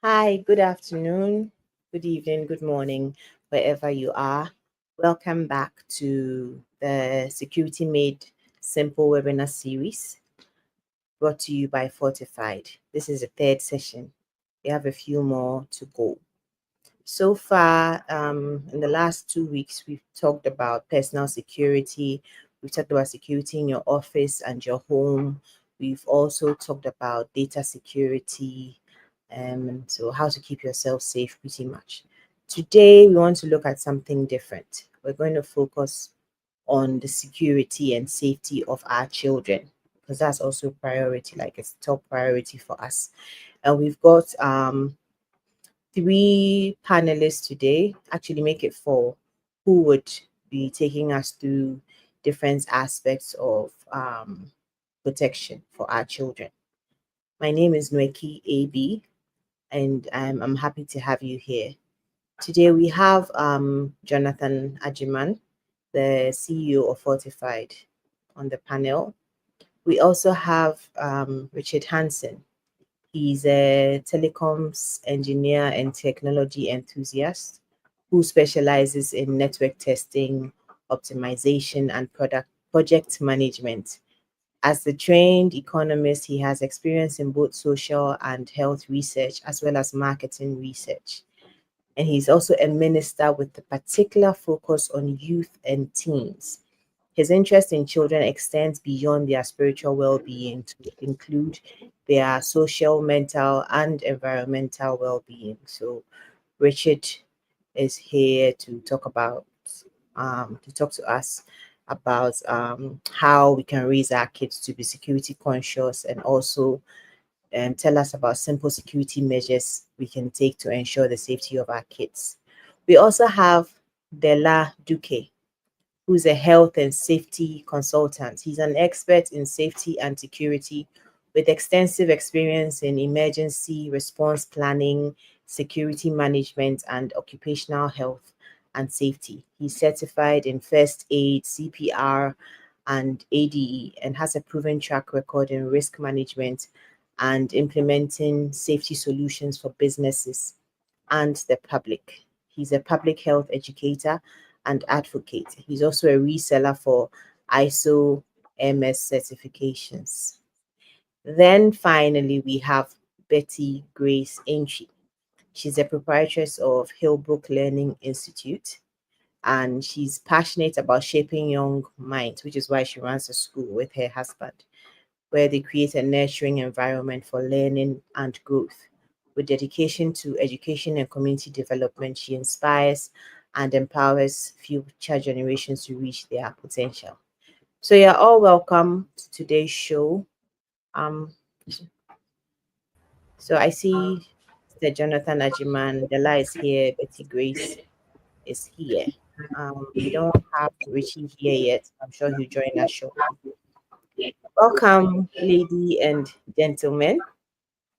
Hi, good afternoon, good evening, good morning, wherever you are. Welcome back to the Security Made Simple webinar series brought to you by Fortified. This is the third session. We have a few more to go. So far, in the last 2 weeks, we've talked about personal security. We've talked about security in your office and your home. We've also talked about data security, so how to keep yourself safe pretty much. Today, we want to look at something different. We're going to focus on the security and safety of our children because that's also a priority, like it's top priority for us. And we've got 3 panelists today, actually make it 4, who would be taking us through different aspects of protection for our children. My name is Nweki AB, and I'm happy to have you here. Today we have Jonathan Ajiman, the CEO of Fortified, on the panel. We also have Richard Hansen. He's a telecoms engineer and technology enthusiast who specializes in network testing, optimization, and project management. As a trained economist, he has experience in both social and health research as well as marketing research. And he's also a minister with a particular focus on youth and teens. His interest in children extends beyond their spiritual well-being to include their social, mental, and environmental well-being. So Richard is here to talk to us about how we can raise our kids to be security conscious, and also tell us about simple security measures we can take to ensure the safety of our kids. We also have Dela Duque, who's a health and safety consultant. He's an expert in safety and security with extensive experience in emergency response planning, security management, and occupational health and safety. He's certified in first aid, CPR, and ADE, and has a proven track record in risk management and implementing safety solutions for businesses and the public. He's a public health educator and advocate. He's also a reseller for ISO MS certifications. Then finally, we have Betty Grace Aintree. She's a proprietress of Hillbrook Learning Institute, and she's passionate about shaping young minds, which is why she runs a school with her husband, where they create a nurturing environment for learning and growth. With dedication to education and community development, she inspires and empowers future generations to reach their potential. So you're all welcome to today's show. Um, so I see Mr. Jonathan Ajiman, Dela is here, Betty Grace is here. We don't have Richie here yet. I'm sure he'll join us shortly. Welcome, lady and gentlemen.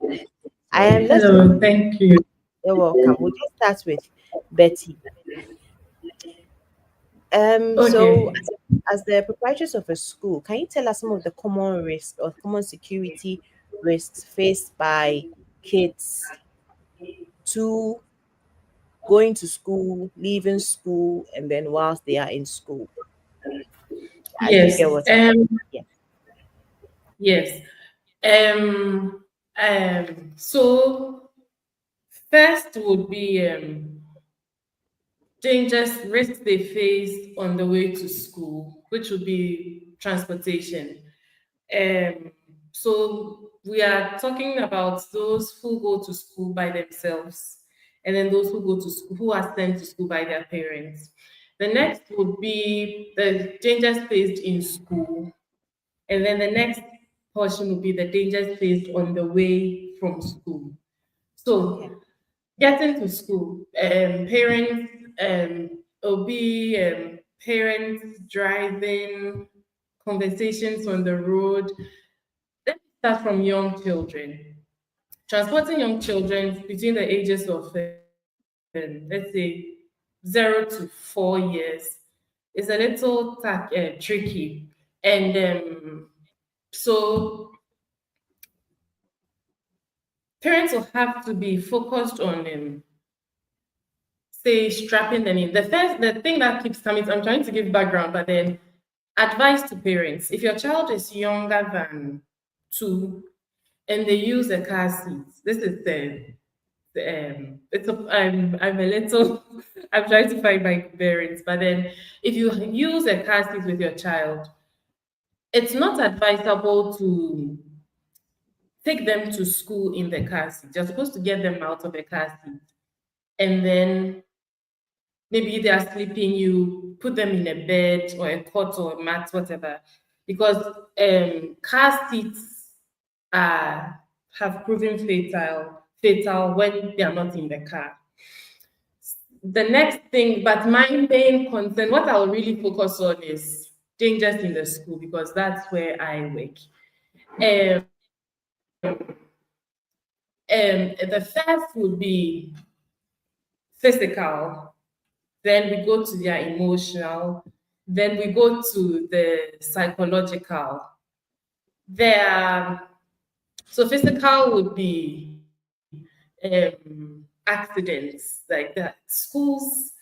Let's just Hello, thank you. You're welcome. We'll just start with Betty. So Okay. as the proprietors of a school, can you tell us some of the common risks or common security risks faced by kids to going to school, leaving school, and then whilst they are in school? Do you Yes. get what I'm saying? Yeah. Yes. Um. So first would be dangers risks they face on the way to school, which would be transportation. Um. So we are talking about those who go to school by themselves, and then those who go to school who are sent to school by their parents. The next would be the dangers faced in school. And then the next portion will be the dangers faced on the way from school. Okay. So, getting to school, parents, will be parents driving, conversations on the road. Let's start from young children. Transporting young children between the ages of, let's say, 0 to 4 years is a little tricky. And so parents will have to be focused on say strapping them in. The thing that keeps coming, I'm trying to give background, but then advice to parents: if your child is younger than 2 and they use a car seat, this is I'm a little I'm trying to find my bearings, but then if you use a car seat with your child, it's not advisable to take them to school in the car seat. You're supposed to get them out of the car seat, and then maybe they are sleeping, you put them in a bed or a cot or a mat, whatever, because car seats are have proven fatal when they are not in the car. The next thing, but my main concern, what I'll really focus on is dangers in the school because that's where I work. Um, the first would be physical, then we go to their emotional, then we go to the psychological. There, so physical would be accidents like that. Schools,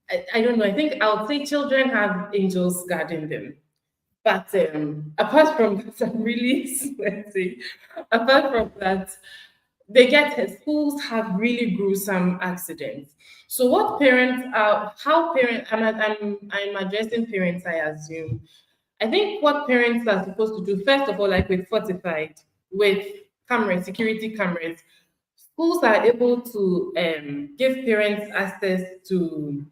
I don't know. I think I would say children have angels guarding them. But apart from that, I'm really sweating. Apart from that, schools have really gruesome accidents. So what parents are how parents I'm addressing parents, I assume. I think what parents are supposed to do, first of all, like with Fortified, with cameras, security cameras, schools are able to give parents access to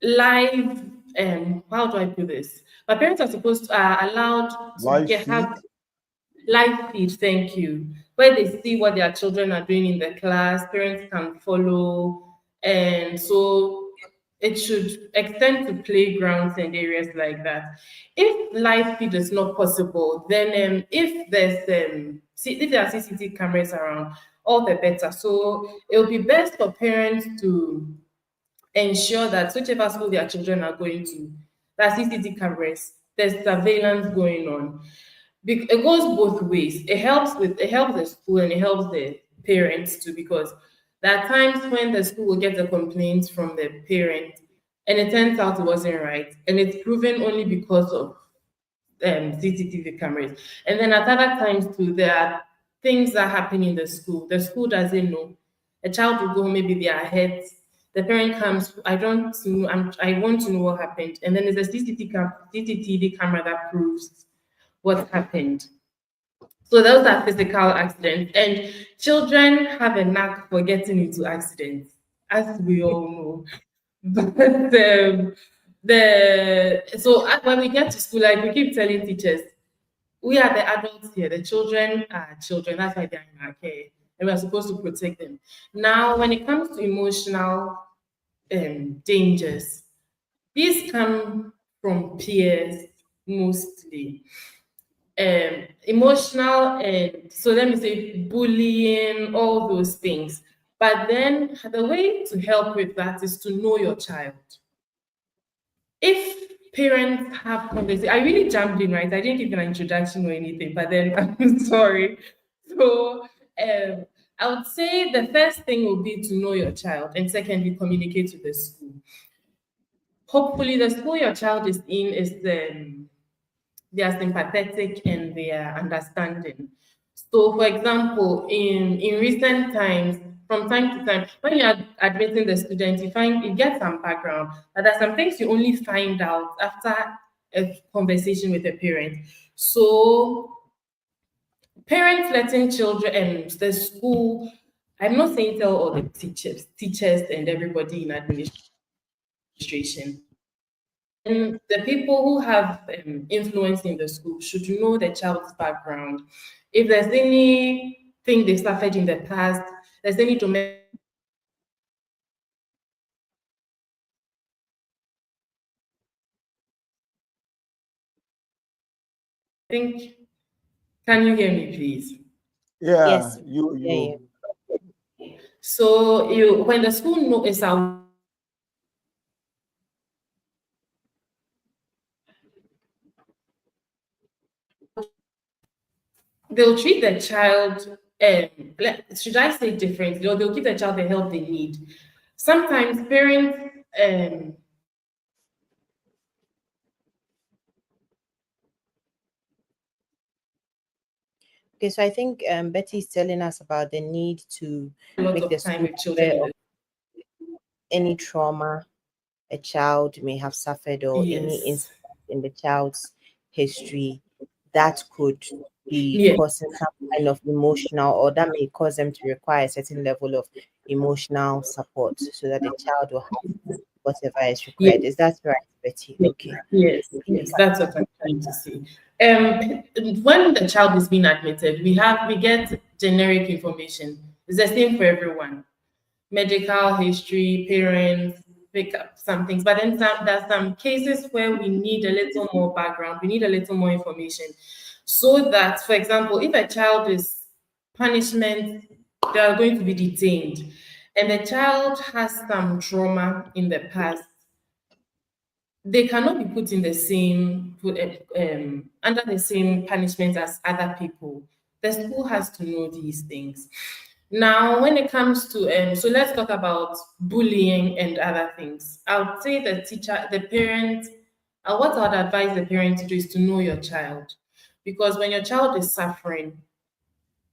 live how do I put this? But parents are supposed to are allowed to Live get have feed. live feed, thank you, where they see what their children are doing in the class, parents can follow, and so it should extend to playgrounds and areas like that. If live feed is not possible, then if there are CCTV cameras around, all the better. So it will be best for parents to ensure that whichever school their children are going to, that CCTV cameras, there's surveillance going on. It goes both ways. It helps the school and it helps the parents too, because there are times when the school will get a complaint from the parent and it turns out it wasn't right. And it's proven only because of CCTV cameras. And then at other times too, there are things that happen in the school. The school doesn't know. A child will go home, maybe they are hurt. The parent comes, I don't know, I want to know what happened. And then there's a CCTV camera that proves what happened. So those are physical accidents. And children have a knack for getting into accidents, as we all know. But when we get to school, like we keep telling teachers, we are the adults here. The children are children. That's why they're in our care, and we're supposed to protect them. Now, when it comes to emotional dangers, these come from peers mostly. Emotional and so let me say bullying, all those things. But then the way to help with that is to know your child. If parents have conversation, I really jumped in, right? I didn't give an introduction or anything, but then I'm sorry. So I would say the first thing will be to know your child, and secondly, communicate with the school. Hopefully, the school your child is in is they are sympathetic and they are understanding. So, for example, in recent times, from time to time, when you are admitting the student, you get some background, but there's some things you only find out after a conversation with a parent. So, parents letting children and the school. I'm not saying tell all the teachers and everybody in administration. And the people who have influence in the school should know the child's background. If there's anything they suffered in the past, there's any domestic think. Can you hear me, please? Yeah, Yes, you yeah, yeah. you So when the school know is aware, they'll treat the child should I say differently, or they'll give the child the help they need. Sometimes parents Okay, so I think Betty is telling us about the need to a lot make the of time school with children aware in of the any trauma a child may have suffered or any yes. incident in the child's history that could be Yeah. causing some kind of emotional, or that may cause them to require a certain level of emotional support so that the child will have whatever is Yes. required. Is that right, Betty? Yes, Okay. yes, yes, that's what I'm trying to say. When the child is being admitted, we get generic information. It's the same for everyone. Medical history, parents, pick up some things. But then there's some cases where we need a little more background, we need a little more information. So that, for example, if a child is punishment, they are going to be detained, and the child has some trauma in the past, they cannot be put in the same under the same punishment as other people. The school has to know these things. Now, when it comes to so let's talk about bullying and other things. I would say the teacher, the parent, what I would advise the parent to do is to know your child, because when your child is suffering,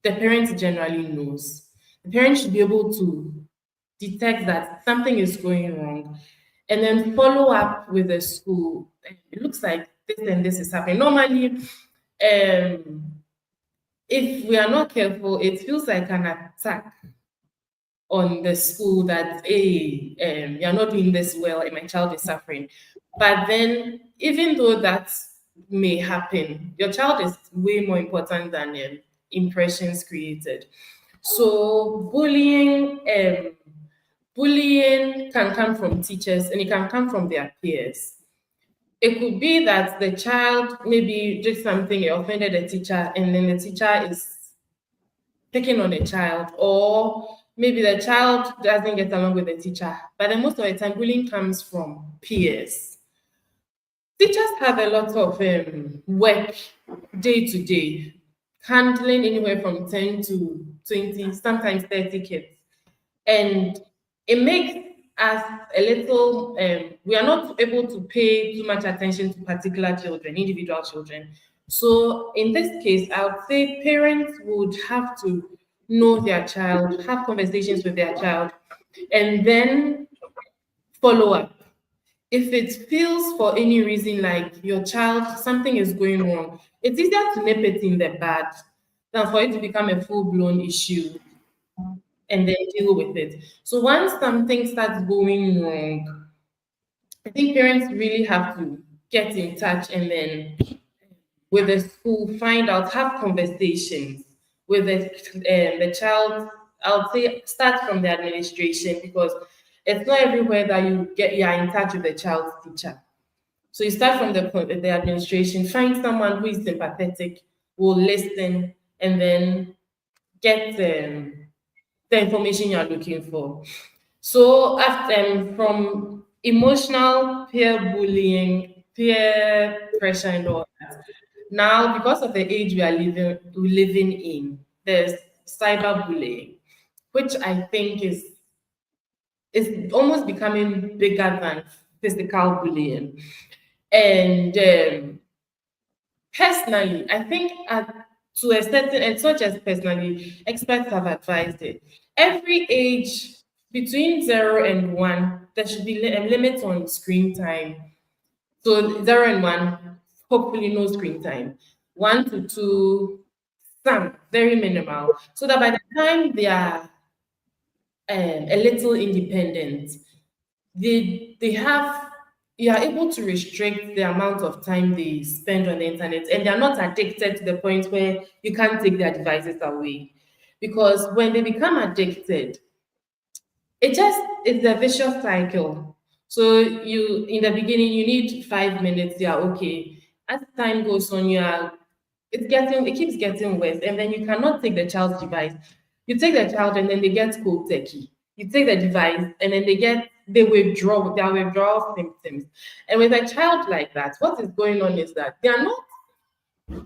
the parent generally knows. The parent should be able to detect that something is going wrong and then follow up with the school. It looks like this and this is happening. Normally, if we are not careful, it feels like an attack on the school that, hey, you're not doing this well and my child is suffering. But then, even though that may happen, your child is way more important than impressions created. So bullying can come from teachers and it can come from their peers. It could be that the child maybe did something, it offended the teacher, and then the teacher is picking on a child, or maybe the child doesn't get along with the teacher. But then most of the time, bullying comes from peers. Teachers have a lot of work day to day, handling anywhere from 10 to 20, sometimes 30 kids. And it makes us a little, we are not able to pay too much attention to particular children, individual children. So in this case, I would say parents would have to know their child, have conversations with their child, and then follow up. If it feels for any reason like your child, something is going wrong, it's easier to nip it in the bud than for it to become a full-blown issue and then deal with it. So once something starts going wrong, I think parents really have to get in touch and then with the school, find out, have conversations with the child. I would say start from the administration, because it's not everywhere that you are in touch with the child's teacher. So you start from the administration, find someone who is sympathetic, will listen, and then get the information you're looking for. So after from emotional peer bullying, peer pressure, and all that. Now, because of the age we living in, there's cyberbullying, which I think is almost becoming bigger than physical bullying. And personally, I think to a certain, and not just personally, experts have advised it. Every age between 0 and 1, there should be a limit on screen time. So 0 and 1, hopefully no screen time. 1 to 2, some very minimal. So that by the time they are a little independent, they have you are able to restrict the amount of time they spend on the internet, and they're not addicted to the point where you can't take their devices away. Because when they become addicted, it's a vicious cycle. So you in the beginning you need 5 minutes, yeah, okay. As time goes on, it keeps getting worse, and then you cannot take the child's device. You take the child and then they get cold turkey. You take the device and then they withdraw with their withdrawal symptoms. And with a child like that, what is going on is that they are not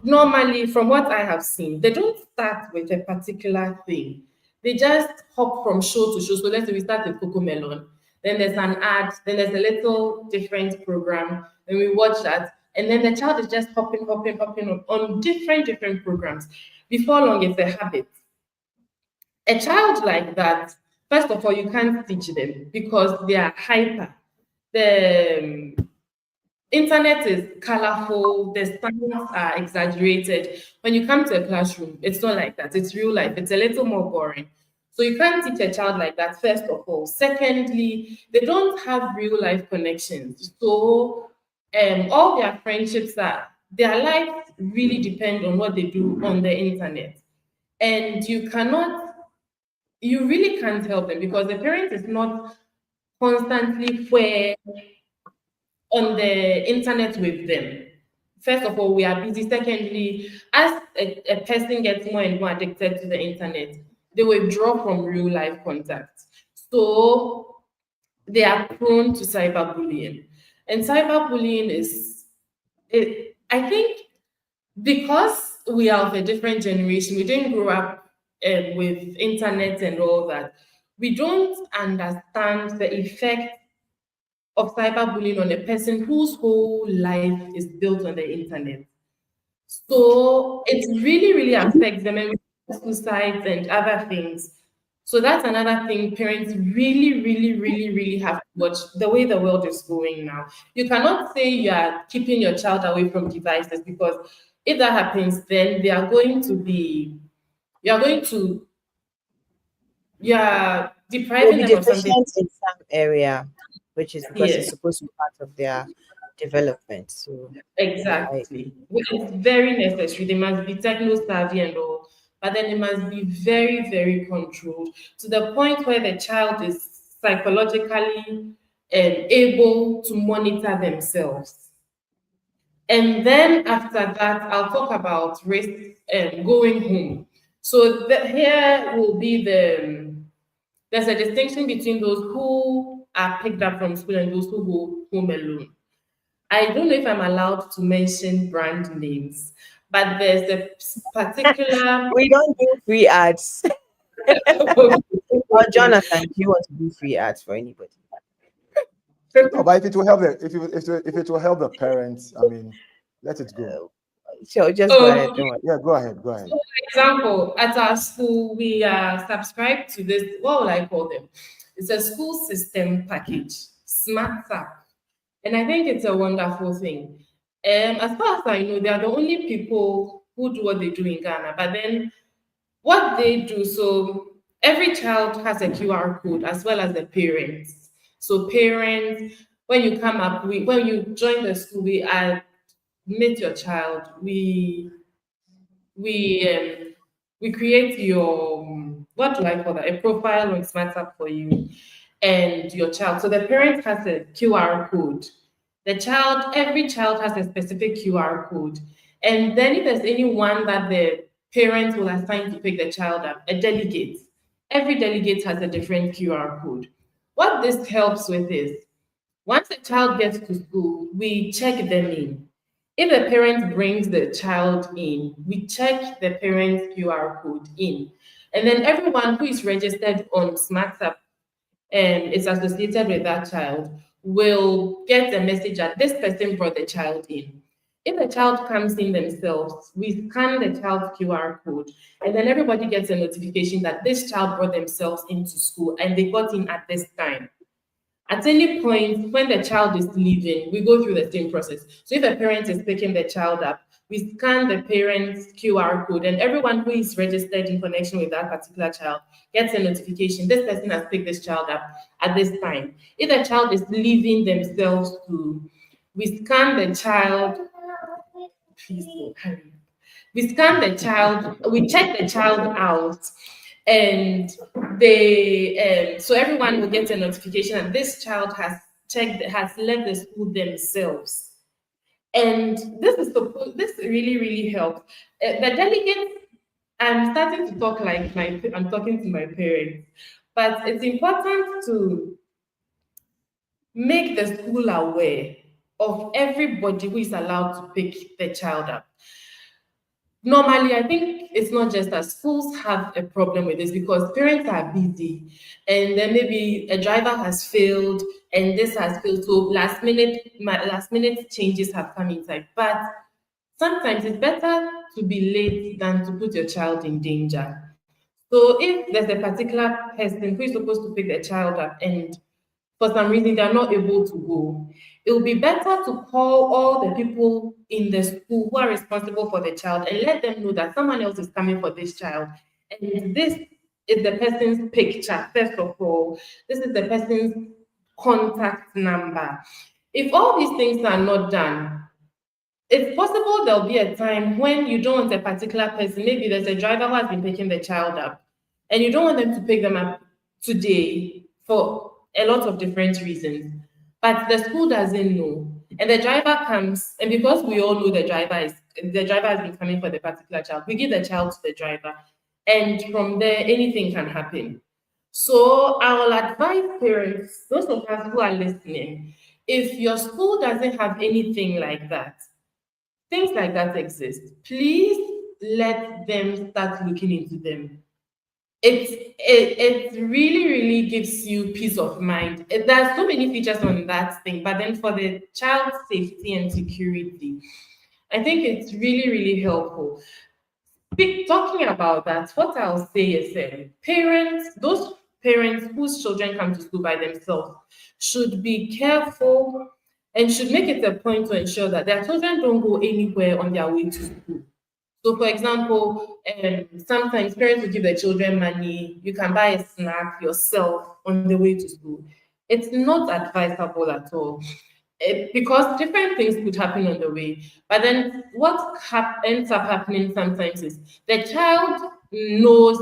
normally, from what I have seen, they don't start with a particular thing. They just hop from show to show. So let's say we start with Coco Melon, then there's an ad, then there's a little different program, and we watch that, and then the child is just hopping on different programs. Before long, it's a habit. A child like that, first of all, you can't teach them because they are hyper. The internet is colorful, the standards are exaggerated. When you come to a classroom, it's not like that. It's real life. It's a little more boring. So you can't teach a child like that, first of all. Secondly, they don't have real life connections. So all their friendships are their lives really depend on what they do on the internet. And you really can't help them because the parent is not constantly where on the internet with them. First of all, we are busy. Secondly, as a person gets more and more addicted to the internet, they withdraw from real life contact. So they are prone to cyberbullying. And cyberbullying I think, because we are of a different generation, we didn't grow up with internet and all that. We don't understand the effect of cyberbullying on a person whose whole life is built on the internet. So it really affects them and suicides and other things. So that's another thing parents really have to watch the way the world is going now. You cannot say you are keeping your child away from devices because if that happens, then you are going to, you are They'll depriving be them of something. deficient in some area, which is because it's Yes. supposed to be part of their development. So I Exactly. It's very necessary. They must be techno savvy and all, but then they must be very controlled to the point where the child is psychologically able to monitor themselves. And then after that, I'll talk about risk going home. So here will be there's a distinction between those who are picked up from school and those who go home alone. I don't know if I'm allowed to mention brand names, but there's a particular. we don't do free ads. Or Jonathan, do you want to do free ads for anybody? No, but if it will help if it will help the parents, I mean, let it go. Sure, just go ahead. Oh, Don't worry. Yeah, go ahead, go ahead. for example, at our school, we are subscribed to this. What will I call them? It's a school system package, Smart App, and I think it's a wonderful thing. As far as I know, they are the only people who do what they do in Ghana. But then what they do, so every child has a QR code as well as the parents. So parents, when you come up, when you join the school, we admit your child. We we create your what do I call that? A profile on SmartApp for you and your child. So the parent has a QR code. Every child has a specific QR code. And then if there's anyone that the parents will assign to pick the child up, a delegate. Every delegate has a different QR code. What this helps with is once the child gets to school, we check them in. If the parent brings the child in, we check the parent's QR code in. And then everyone who is registered on SmartApp and is associated with that child will get a message that this person brought the child in. If the child comes in themselves, we scan the child's QR code, and then everybody gets a notification that this child brought themselves into school and they got in at this time. At any point when the child is leaving, we go through the same process. So if a parent is picking the child up, we scan the parent's QR code, and everyone who is registered in connection with that particular child gets a notification. This person has picked this child up at this time. If the child is leaving themselves too, we scan the child. Please don't hurry. We scan the child, we check the child out, and so everyone will get a notification that this child has left the school themselves. And this really helps. The delegates, I'm starting to talk like I'm talking to my parents, but it's important to make the school aware of everybody who is allowed to pick the child up. normally, I think it's not just that schools have a problem with this because parents are busy, and then maybe a driver has failed and this has failed. So last minute changes have come inside. But sometimes it's better to be late than to put your child in danger. So if there's a particular person who is supposed to pick the child up and for some reason they are not able to go, it will be better to call all the people in the school who are responsible for the child and let them know that someone else is coming for this child. And this is the person's picture, first of all. This is the person's contact number. If all these things are not done, it's possible there'll be a time when you don't want a particular person. Maybe there's a driver who has been picking the child up, and you don't want them to pick them up today for a lot of different reasons. But the school doesn't know, and the driver comes, and because we all know the driver has been coming for the particular child, we give the child to the driver, and from there anything can happen. So I will advise parents, those of us who are listening, if your school doesn't have anything like that, things like that exist, please let them start looking into them. It really, really gives you peace of mind. There's so many features on that thing, but then for the child's safety and security, I think it's really, really helpful. Talking about that, what I'll say is those parents whose children come to school by themselves, should be careful and should make it a point to ensure that their children don't go anywhere on their way to school. So, for example, sometimes parents will give their children money. You can buy a snack yourself on the way to school. It's not advisable at all. Because different things could happen on the way. But then what ends up happening sometimes is the child knows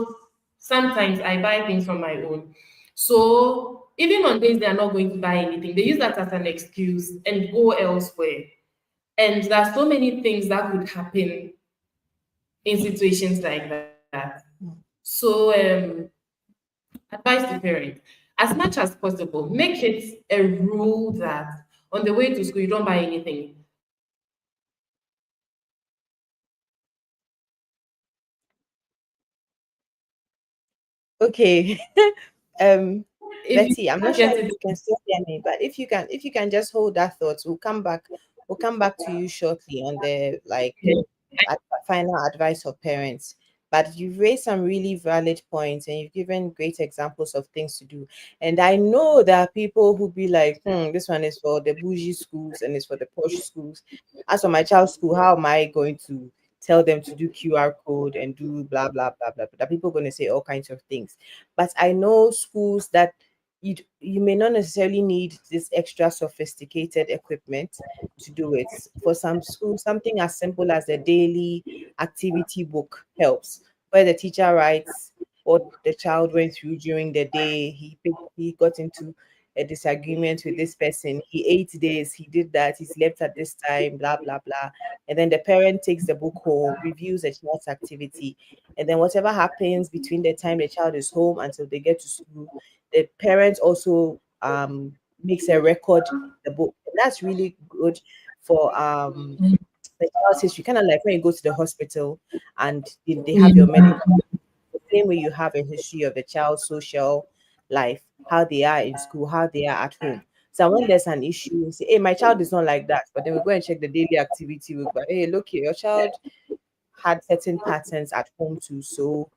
sometimes I buy things from my own. So even on days they are not going to buy anything, they use that as an excuse and go elsewhere. And there are so many things that could happen in situations like that. So, advice to parents, as much as possible, make it a rule that on the way to school, you don't buy anything. Okay. um If you Betty, I'm not can't sure get if it, you can still hear me, but if you can just hold that thought, we'll come back to you shortly on the like ad- final advice of parents. But you've raised some really valid points and you've given great examples of things to do. And I know there are people who be like, this one is for the bougie schools and it's for the posh schools. As for my child's school, how am I going to tell them to do QR code and do blah blah blah blah? That people are going to say all kinds of things. But I know schools that you may not necessarily need this extra sophisticated equipment to do it. For some schools, something as simple as a daily activity book helps, where the teacher writes what the child went through during the day. He got into a disagreement with this person. He ate this, he did that, he slept at this time, blah blah blah. And then the parent takes the book home, reviews the child's activity, and then whatever happens between the time the child is home until they get to school, the parents also makes a record the book. And that's really good for the child's history, kind of like when you go to the hospital and they have your medical, the same way you have a history of the child's social life, how they are in school, how they are at home. So when there's an issue, you say, hey, my child is not like that. But then we go and check the daily activity book. But hey, look here, your child had certain patterns at home too. So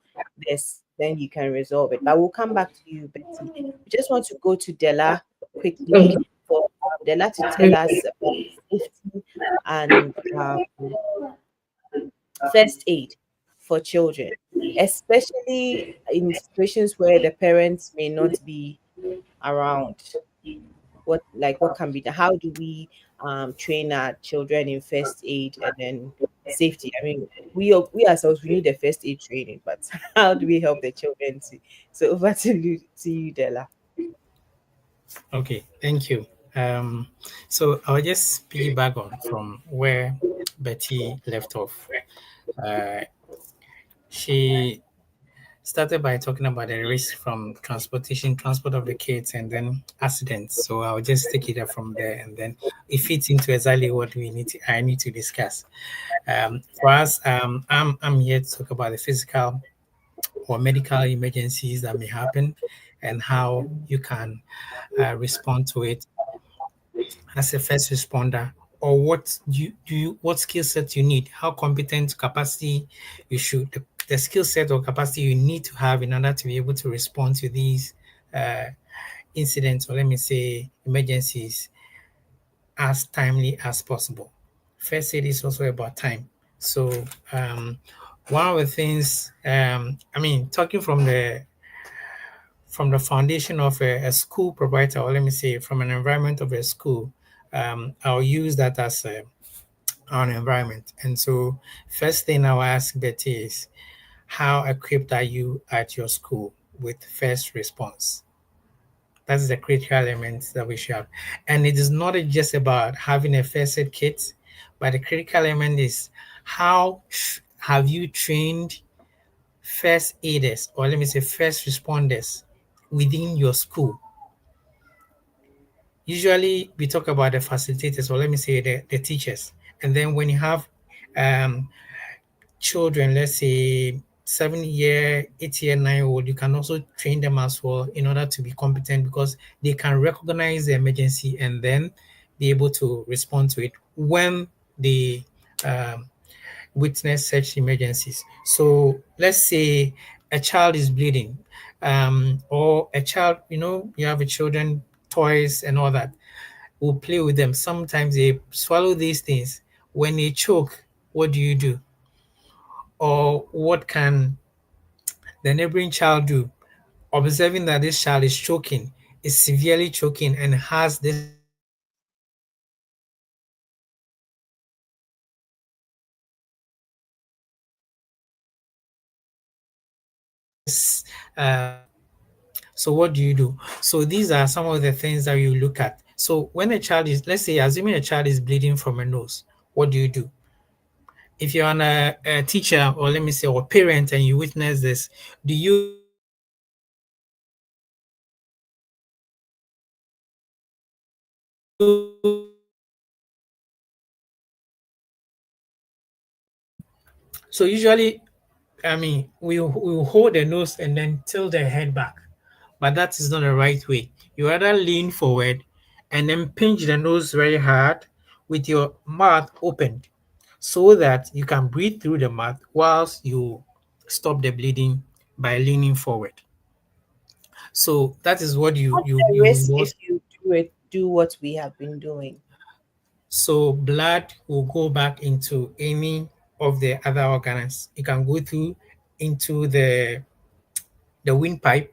this, then you can resolve it. But we'll come back to you, Betty. We just want to go to Della quickly okay. for Della to tell us about safety and first aid for children, especially in situations where the parents may not be around. What can be done? How do we train our children in first aid and then safety? I mean, we ourselves we need the first aid training, but how do we help the children to? So over to you, Della. Okay, thank you. So I'll just piggyback on from where Betty left off. Uh, she started by talking about the risk from transportation, transport of the kids, and then accidents. So I'll just take it up from there, and then it fits into exactly what I need to discuss. For us, I'm here to talk about the physical or medical emergencies that may happen, and how you can respond to it as a first responder, or what what skill set you need, how competent capacity you should the skill set or capacity you need to have in order to be able to respond to these uh, incidents, or let me say emergencies, as timely as possible. First aid is also about time. So one of the things, I mean, talking from the foundation of a school provider, or let me say from an environment of a school, I'll use that as an environment. And so, first thing I'll ask Betty is, how equipped are you at your school with first response? That's the critical element that we should have. And it is not just about having a first aid kit, but the critical element is how have you trained first aiders, or let me say first responders within your school? Usually we talk about the facilitators, or let me say the teachers. And then when you have um, children, let's say 7 year, 8 year, 9 year old, you can also train them as well in order to be competent, because they can recognize the emergency and then be able to respond to it when they um, witness such emergencies. So let's say a child is bleeding, or a child, you have a children toys and all that. We'll play with them. Sometimes they swallow these things. When they choke, what do you do? Or what can the neighboring child do? Observing that this child is choking, is severely choking, and has this so what do you do? So these are some of the things that you look at. So when a child is, let's say, assuming a child is bleeding from a nose, what do you do? If you're a teacher, or let me say, or parent, and you witness this, do you so usually, I mean, we will hold the nose and then tilt the head back, but that is not the right way. You rather lean forward and then pinch the nose very hard with your mouth opened, so that you can breathe through the mouth whilst you stop the bleeding by leaning forward. So that is what What's you the you risk want. if you do what we have been doing? So blood will go back into any of the other organs. It can go through into the windpipe,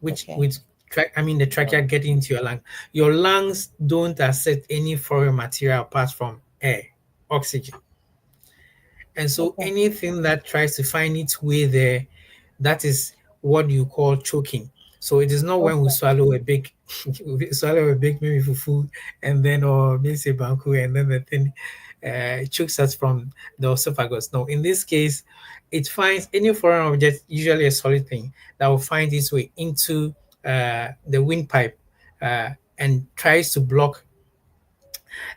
Okay. I mean the trachea getting into your lung. Your lungs don't accept any foreign material apart from air, oxygen. And so Okay. anything that tries to find its way there, that is what you call choking. So it is not when we Okay. swallow a big we swallow a big maybe fufu, and then, or maybe say banku, and then the thing chokes us from the esophagus. No, in this case, it finds any foreign object, usually a solid thing, that will find its way into the windpipe, and tries to block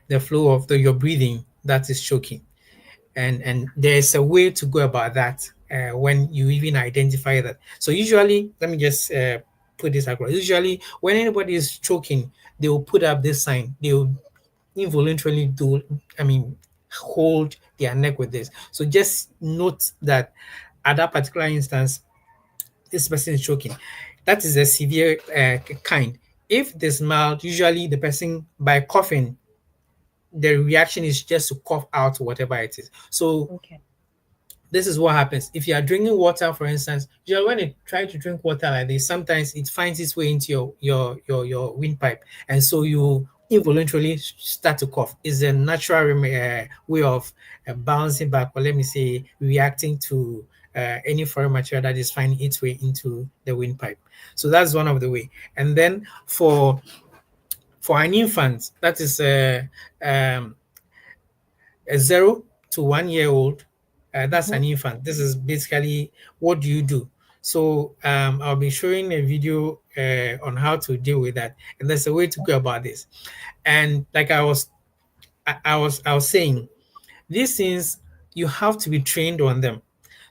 the flow of your breathing, that is choking. And there's a way to go about that when you even identify that. So usually, let me just put this across. Usually when anybody is choking, they will put up this sign. They will involuntarily do, I mean, hold their neck with this. So just note that at that particular instance, this person is choking. That is a severe kind. If this mild, usually the person, by coughing, the reaction is just to cough out whatever it is. So Okay. this is what happens. If you are drinking water, for instance, when you try to drink water like this, sometimes it finds its way into your windpipe, and so you involuntarily start to cough. It's a natural way of bouncing back, or let me say, reacting to any foreign material that is finding its way into the windpipe. So that's one of the way. And then for an infant, that is um, a 0 to 1 year old, that's Mm-hmm. an infant. This is basically, what do you do? So I'll be showing a video on how to deal with that, and there's a way to go about this. And like I was saying, these things you have to be trained on them.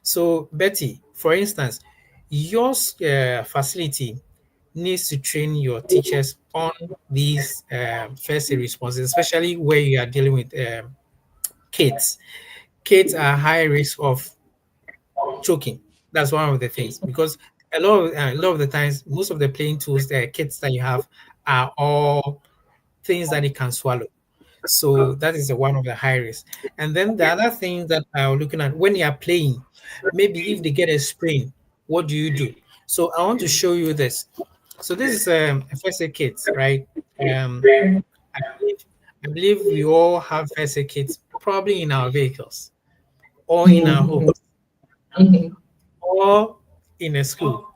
So Betty, for instance, your facility needs to train your teachers on these first aid responses, especially where you are dealing with kids. Kids are high risk of choking. That's one of the things because a lot of the times, most of the playing tools, the kits that you have are all things that it can swallow. So that is one of the high risk. And then the other thing that I'm looking at when you are playing, maybe if they get a sprain, what do you do? So I want to show you this. So this is a first aid kit, right? Um, I believe, I believe we all have first aid kits probably in our vehicles or in our Mhm. homes Mhm. or in a school.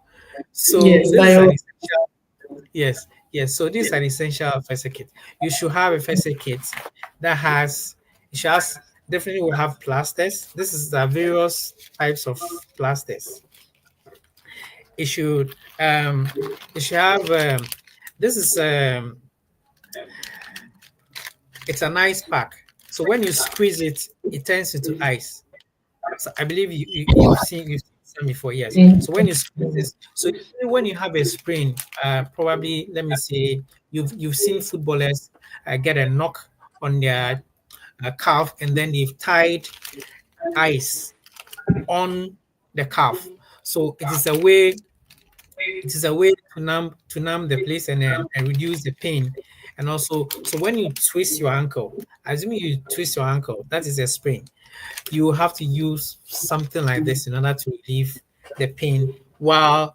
So Yes, this is bio. an essential. Yes, yes. So this is an essential first aid kit. You should have a first aid kit that has. It should has, definitely will have plasters. This is the various types of plasters. It should it should have this is it's an ice pack. So when you squeeze it, it turns into ice. So I believe you've seen some before, yes. Mhm. So when you squeeze this, so usually when you have a sprain, probably let me say you've seen footballers get a knock on their calf, and then they've tied ice on the calf. So it is a way to numb the place and reduce the pain. And also, so when you twist your ankle, assuming you twist your ankle, that is a sprain. You have to use something like this in order to relieve the pain while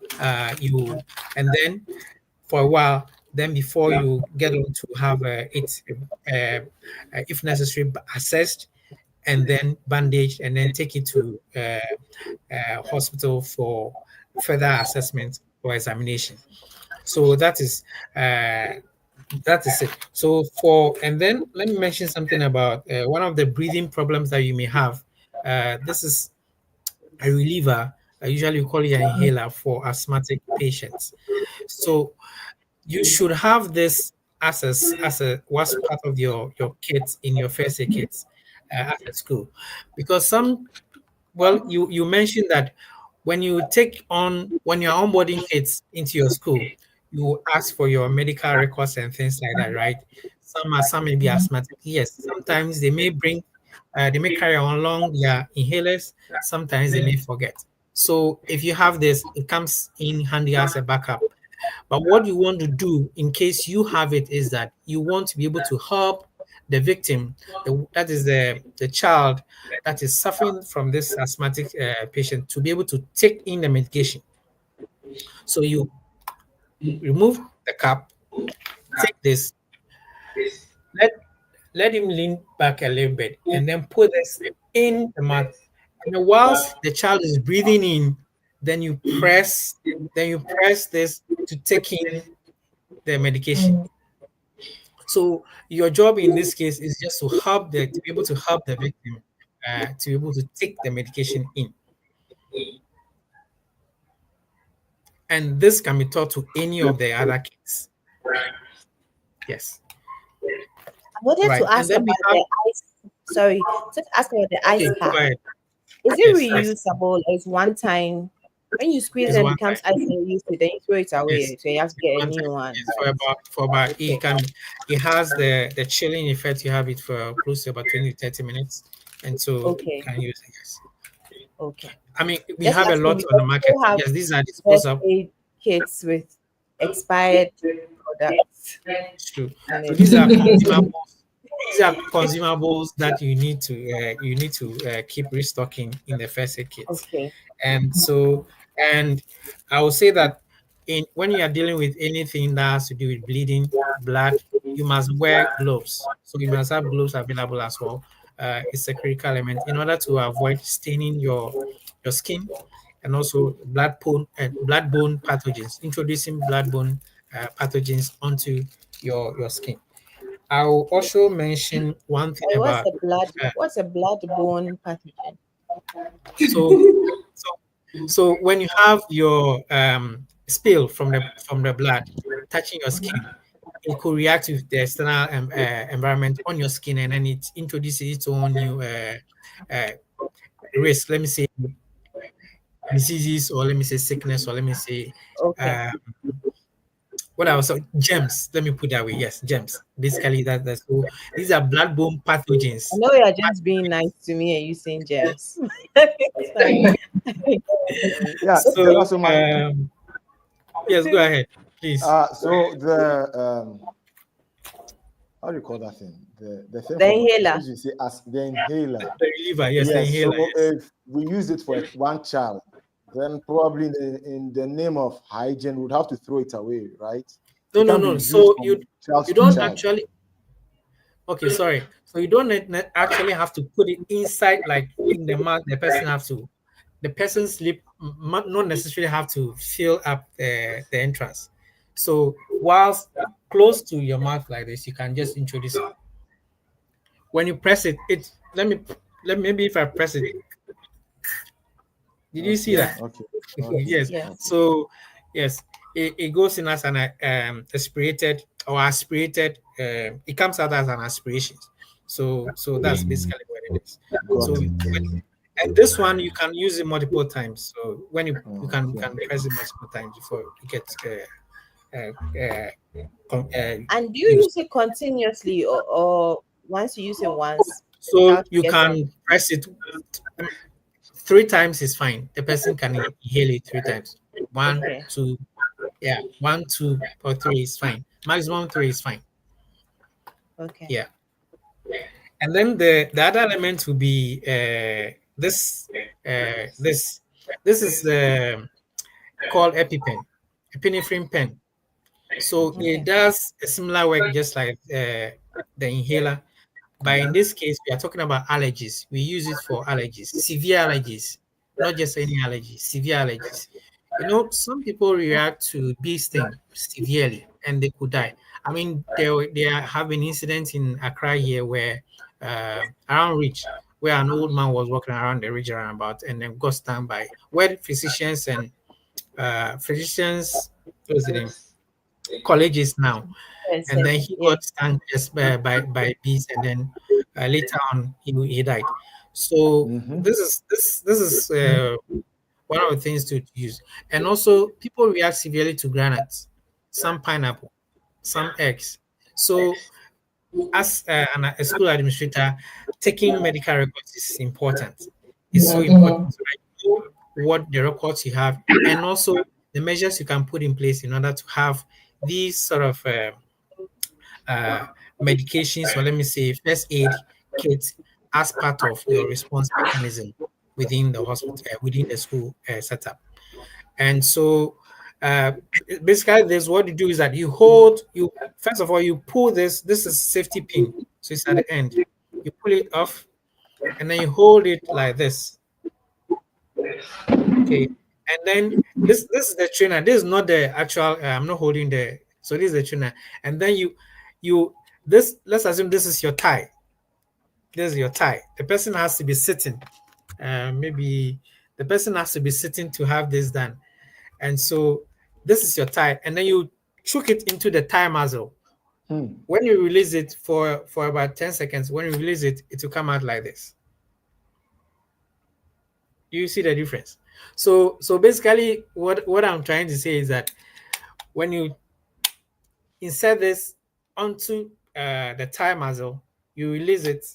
you, and then for a while, then before you get on to have it, if necessary, assessed and then bandaged and then take it to hospital for further assessment or examination. So that is it. So and then let me mention something about one of the breathing problems that you may have. This is a reliever. Usually, we call it an inhaler for asthmatic patients. So you should have this as a was part of your kits in your first aid kits at school, because you mentioned that when you're onboarding kids into your school, you ask for your medical records and things like that, right? Some may be asthmatic. Yes, sometimes they may carry along their inhalers. Sometimes they may forget. So if you have this, it comes in handy as a backup. But what you want to do in case you have it is that you want to be able to help the victim, that is the child that is suffering from this asthmatic patient, to be able to take in the medication. So you remove the cap, take this, let let him lean back a little bit, and then put this in the mouth. And then whilst the child is breathing in, then you press this to take in the medication. So your job in this case is just to be able to help the victim to be able to take the medication in, and this can be taught to any of the other kids. Yes, I wanted to right. And ask then we about have. the ice. Sorry, to ask about the Okay, ice go pack. ahead. Is it Yes, yes. reusable? Or is one time when you squeeze It's and it one becomes time. ice and you use it, then you throw it Yes, away. So you have to it's get a one new time. one, Yes, for right? about Okay. it has the chilling effect. You have it for close to about 20 to 30 minutes, and so you Okay. can use it. Yes. Okay. I mean, we Just have a asking lot on the because market. people have Yes, these are first disposable. aid kits with expired products It's true. in So it. these are consumables. These are consumables that you need to keep restocking in the first aid kit. Okay. And so, and I will say that in when you are dealing with anything that has to do with bleeding, blood, you must wear gloves. So you must have gloves available as well. It's a critical element in order to avoid staining your skin, and also bloodborne pathogens, introducing bloodborne pathogens onto your skin. I will also mention one thing Sorry, about uh, what's a blood-borne pathogen? so so So when you have your spill from the blood touching your skin, it could react with the external environment on your skin, and then it introduces its own new uh, risk. Let me say diseases, or let me say sickness, or let me say Okay. uh, what I was germs. Let me put that way. Yes, germs. Basically, that's so. These are bloodborne I pathogens. know you're just being nice to me and using gems. It's fine. Yeah, So that's so my. yes, go ahead, please. So the how do you call that thing? The thing The for inhaler. which you say as the inhaler. The reliever, yes, the Yes. inhaler, So yes. if we use it for one child, then probably in the name of hygiene, we'd have to throw it away, right? No, It no, can't be no. used So from child you to don't child. actually. Okay, sorry. So you don't actually have to put it inside, like in the mouth. The person have to. The person's lip not necessarily have to fill up the entrance. So whilst close to your mouth like this, you can just introduce it. When you press it, it let maybe if I press it, did you see Okay, that? Yeah. okay, okay, Yes. Yes. okay. So yes, it goes in as an aspirated or aspirated. It comes out as an aspiration. So that's basically what it is. Got So it. and this one you can use it multiple times. So when you Okay. can press it multiple times before it gets And do you used. use it continuously, or once you use it once, the So child you gets on? can press it three times is fine. The person can inhale it three times. One, Okay. two, yeah, one, two, or three is fine. Maximum three is fine. Okay. Yeah. And then the other element will be this this is called EpiPen, epinephrine pen. So it Okay. does a similar work just like the inhaler. But in this case, we are talking about allergies. We use it for allergies, severe allergies, not just any allergies, severe allergies. You know, some people react to bee sting severely and they could die. I mean, there have been incidents in Accra here where around Ridge, where an old man was walking around the ridge around about and then got stung by where physicians and physicians, what's the name, colleges now, Yes. and then Yes. he Yeah. got stung just by bees, and then later on he died. So Mm-hmm. this is one of the things to use, and also people react severely to granates, some pineapple, some eggs. So as a school administrator, taking medical records is important. It's so important so that you know what the records you have, and also the measures you can put in place in order to have these sort of uh, medications, or let me say first aid kit, as part of your response mechanism within the hospital, within the school setup. And so uh, basically this what you do is that you hold, you first of all you pull this is safety pin, so it's at the end, you pull it off and then you hold it like this. Okay, and then this is the trainer. This is not the actual. I'm not holding the. So this is the trainer, and then you this. Let's assume this is your tie. This is your tie. The person has to be sitting. Maybe the person has to be sitting to have this done, and so this is your tie, and then you choke it into the tie muzzle. Hmm. When you release it for about 10 seconds, when you release it, it will come out like this. You see the difference. So basically, what I'm trying to say is that when you insert this onto the tie muzzle, you release it,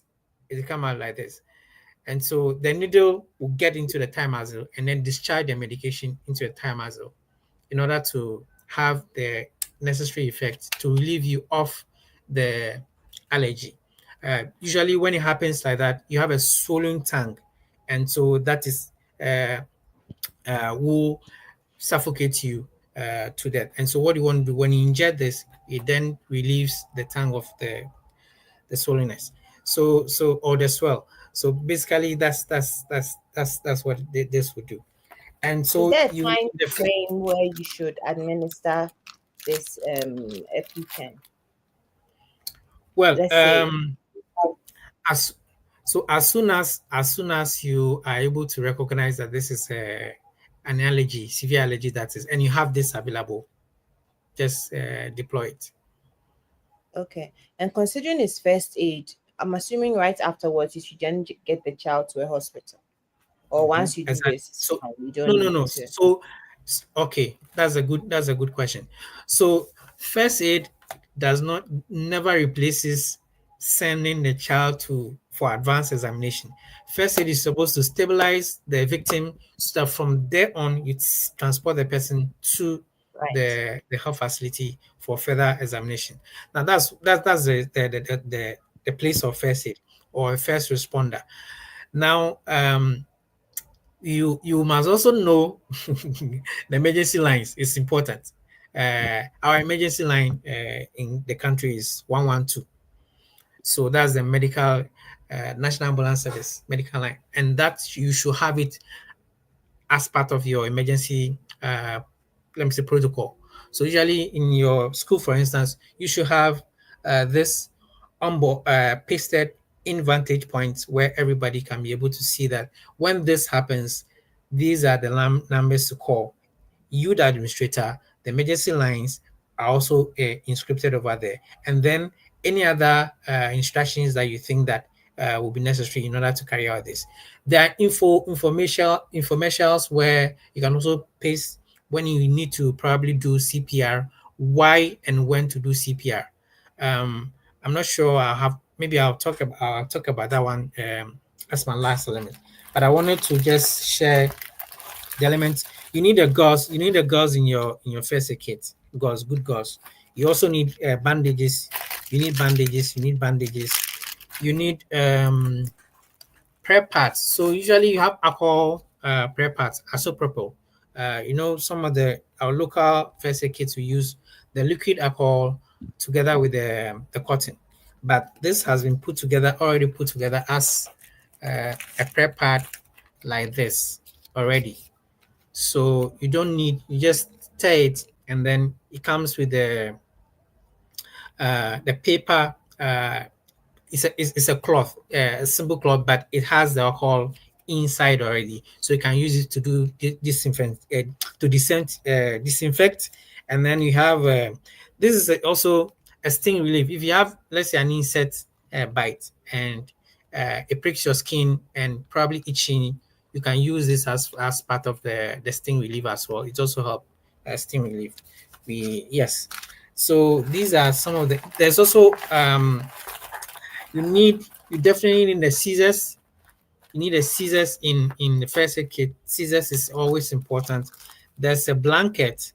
it will come out like this. And so the needle will get into the tie muzzle and then discharge the medication into the tie muzzle in order to have the necessary effect to relieve you of the allergy. Usually, when it happens like that, you have a swollen tongue, and so that is will suffocate you to death. And so, what you want to do when you inject this, it then relieves the tongue of the swollenness. So or the swell. So basically, that's what this would do. And Is so there a you time the frame where you should administer this EpiPen? well Let's say. as so as soon as you are able to recognize that this is an allergy, severe allergy that is, and you have this available, just deploy it. Okay. And considering it's first aid, I'm assuming right afterwards you should then get the child to a hospital. Or once you do Exactly. this, it's So fine. You no, don't no, need no. to. So okay, that's a good question. So first aid does not never replaces sending the child to for advanced examination. First aid is supposed to stabilize the victim so that from there on you transport the person to Right. the health facility for further examination. Now that's the place of first aid or a first responder. Now you must also know the emergency lines is important. Our emergency line in the country is 112. So that's the medical National Ambulance Service medical line, and that you should have it as part of your emergency let me say protocol. So usually in your school, for instance, you should have this on board pasted in vantage points where everybody can be able to see that when this happens, these are the numbers to call. You, the administrator, the emergency lines are also inscripted over there, and then any other instructions that you think that will be necessary in order to carry out this. There are informationals where you can also paste when you need to probably do CPR, why and when to do CPR. Um, I'm not sure. I'll talk about that one as my last element. But I wanted to just share the elements. You need a gauze in your first aid kit. Gauze, good gauze. You also need bandages. You need prep pads. So usually you have alcohol prep pads, isopropyl. Some of our local first aid kits we use the liquid alcohol together with the cotton, but this has been already put together as a prep pad like this already. So you just tear it, and then it comes with the paper. It's a cloth, a simple cloth, but it has the alcohol inside already, so you can use it to do disinfect. And then you have this is also a sting relief. If you have, let's say, an insect bite and it pricks your skin and probably itching, you can use this as part of the sting relief as well. It also help sting relief. Yes. So these are some of the. There's also you definitely need the scissors. You need the scissors in the first aid kit. Scissors is always important. There's a blanket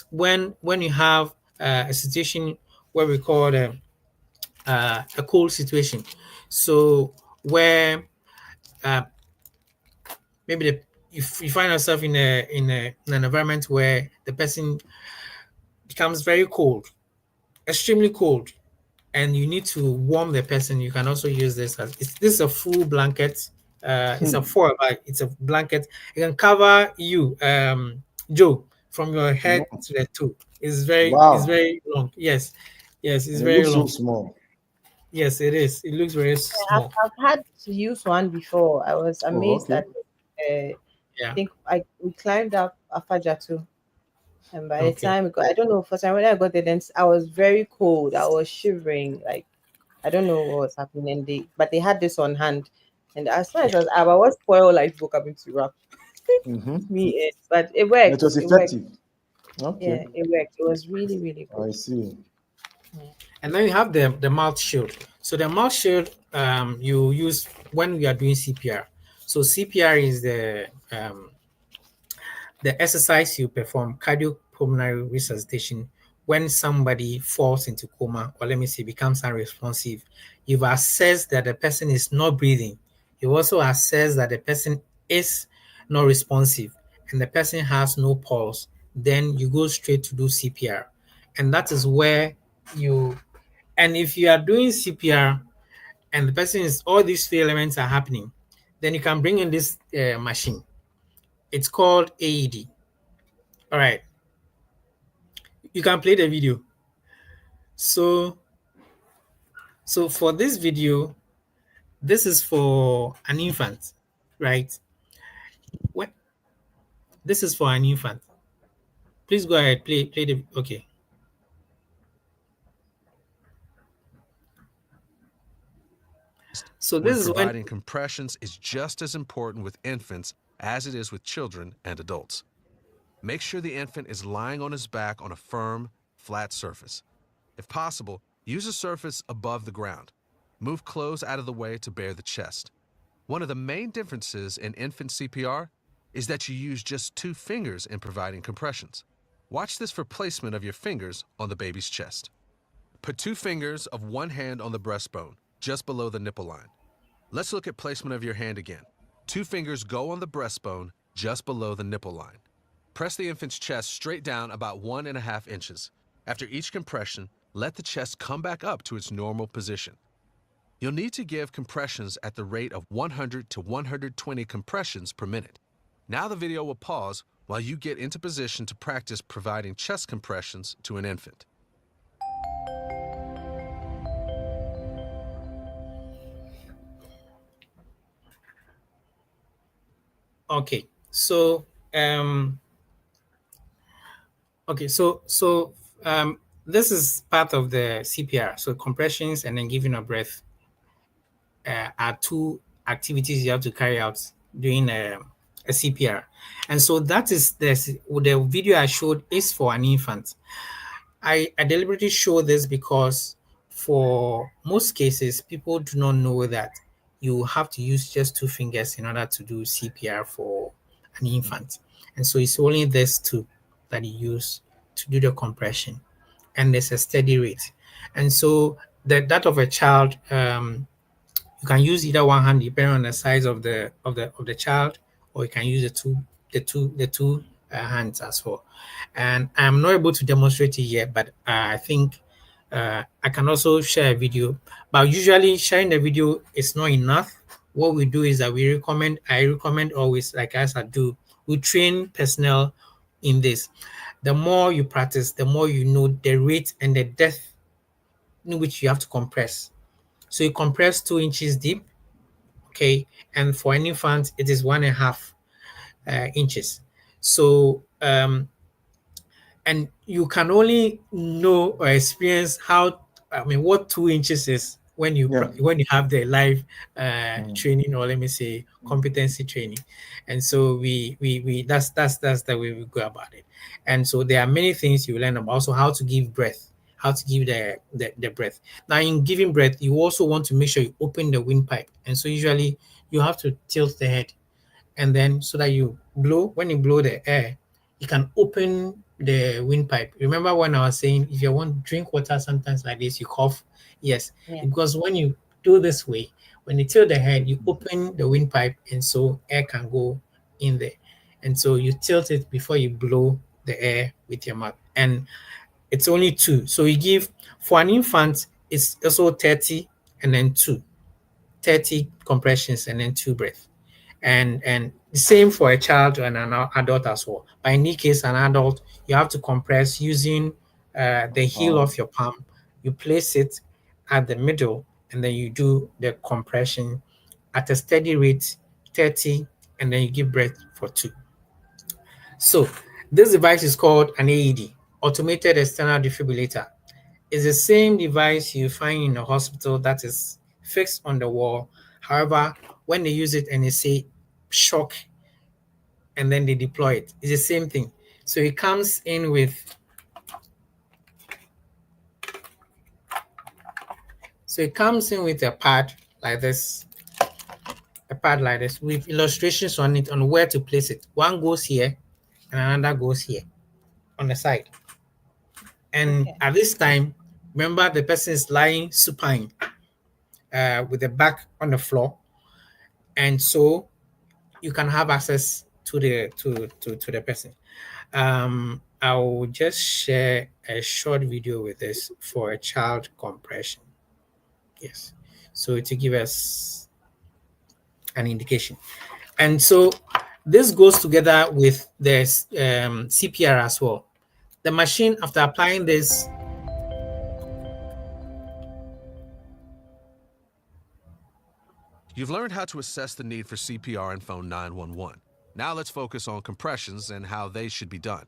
when you have a situation where we call a cold situation. So where uh, maybe if you find yourself in an environment where the person becomes very cold, extremely cold, and you need to warm the person, you can also use this is a full blanket. It's a foil, but it's a blanket. It can cover you, Joe, from your head Wow. to the toe. It's Wow. very long. Yes, it's And it very looks so long. small. Yes, it is. It looks very I've, small. I've had to use one before. I was Oh, amazed okay. at it. I Yeah. think we climbed up Afajatu, and by the Okay. time we got, I don't know, for some reason I got there, then I was very cold. I was shivering, like I don't know what was happening. And they had this on hand, and as soon as I was, I was spoiled like people coming to wrap Mm-hmm. me in, but it And it worked. was It worked. effective. Okay. Yeah, it worked. It was really, really good. I see. Yeah. And then you have the mouth shield. So the mouth shield you use when we are doing CPR. So CPR is the exercise you perform, cardiopulmonary resuscitation, when somebody falls into coma, or let me say becomes unresponsive. You've assessed that the person is not breathing. You also assess that the person is not responsive and the person has no pulse. Then you go straight to do CPR. And that is where you, and if you are doing CPR and the person is, all these three elements are happening, then you can bring in this machine. It's called AED. All right, you can play the video. So, so for this video, this is for an infant, right? When This is for an infant. Please go ahead. Play the. Okay. So when this is when. providing compressions is just as important with infants as it is with children and adults. Make sure the infant is lying on his back on a firm, flat surface. If possible, use a surface above the ground. Move clothes out of the way to bare the chest. One of the main differences in infant CPR is that you use just 2 fingers in providing compressions. Watch this for placement of your fingers on the baby's chest. Put 2 fingers of one hand on the breastbone, just below the nipple line. Let's look at placement of your hand again. 2 fingers go on the breastbone, just below the nipple line. Press the infant's chest straight down about 1.5 inches. After each compression, let the chest come back up to its normal position. You'll need to give compressions at the rate of 100 to 120 compressions per minute. Now the video will pause while you get into position to practice providing chest compressions to an infant. Okay. So okay. This is part of the CPR. So compressions and then giving a breath are 2 activities you have to carry out during a CPR. And so that is the video I showed is for an infant. I deliberately show this because for most cases, people do not know that you have to use just 2 fingers in order to do CPR for an infant. And so it's only this 2 that you use to do the compression. And there's a steady rate. And so that of a child, you can use either one hand depending on the size of the child, or you can use the two hands as well. And I'm not able to demonstrate it yet, but I think I can also share a video. But usually sharing the video is not enough. What we do is that I recommend always, like as I do, we train personnel in this. The more you practice, the more you know the rate and the depth in which you have to compress. So you compress 2 inches deep, okay, and for an infant it is 1.5 inches. So and you can only know or experience what 2 inches is when you have the live training, or let me say competency training. And so we that's the way we go about it. And so there are many things you learn about, also how to give breath, how to give the breath. Now in giving breath, you also want to make sure you open the windpipe, and so usually you have to tilt the head, and then so that you blow. When you blow the air, you can open the windpipe. Remember when I was saying if you want to drink water sometimes like this, you cough? Yes, Yeah. because when you do this way, when you tilt the head, you open the windpipe, and so air can go in there. And so you tilt it before you blow the air with your mouth. And it's only 2. So you give, for an infant, it's also 30 and then 2. 30 compressions and then 2 breaths. And the same for a child and an adult as well. But in this case, an adult, you have to compress using the heel of your palm. You place it at the middle, and then you do the compression at a steady rate, 30, and then you give breath for 2. So this device is called an AED, automated external defibrillator. It's the same device you find in a hospital that is fixed on the wall. However, when they use it and they say shock and then they deploy it, it's the same thing. So it comes in with a pad like this, with illustrations on it on where to place it. One goes here and another goes here on the side. And at this time, remember the person is lying supine with the back on the floor, and so you can have access to the person. I will just share a short video with this for a child compression. Yes, so to give us an indication. And so this goes together with the CPR as well. The machine, after applying this, You've learned how to assess the need for CPR and phone 911. Now let's focus on compressions and how they should be done.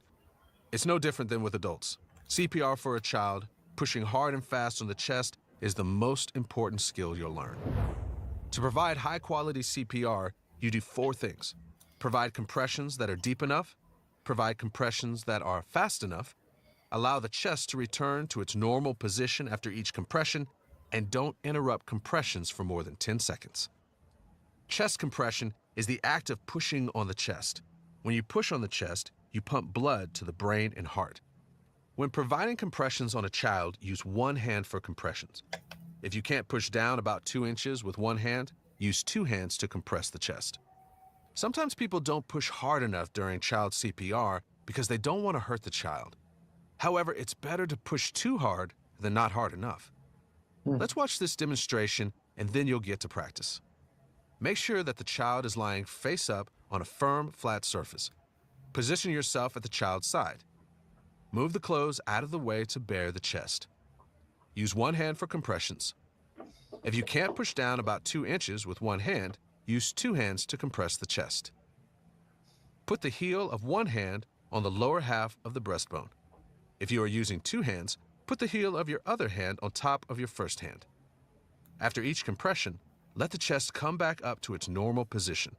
It's no different than with adults. CPR for a child, pushing hard and fast on the chest, is the most important skill you'll learn. To provide high-quality CPR, you do 4 things. Provide compressions that are deep enough, provide compressions that are fast enough, allow the chest to return to its normal position after each compression, and don't interrupt compressions for more than 10 seconds. Chest compression is the act of pushing on the chest. When you push on the chest, you pump blood to the brain and heart. When providing compressions on a child, use one hand for compressions. If you can't push down about 2 inches with one hand, use 2 hands to compress the chest. Sometimes people don't push hard enough during child CPR because they don't want to hurt the child. However, it's better to push too hard than not hard enough. Let's watch this demonstration and then you'll get to practice. Make sure that the child is lying face up on a firm, flat surface. Position yourself at the child's side. Move the clothes out of the way to bare the chest. Use one hand for compressions. If you can't push down about 2 inches with one hand, use 2 hands to compress the chest. Put the heel of one hand on the lower half of the breastbone. If you are using 2 hands, put the heel of your other hand on top of your first hand. After each compression, let the chest come back up to its normal position.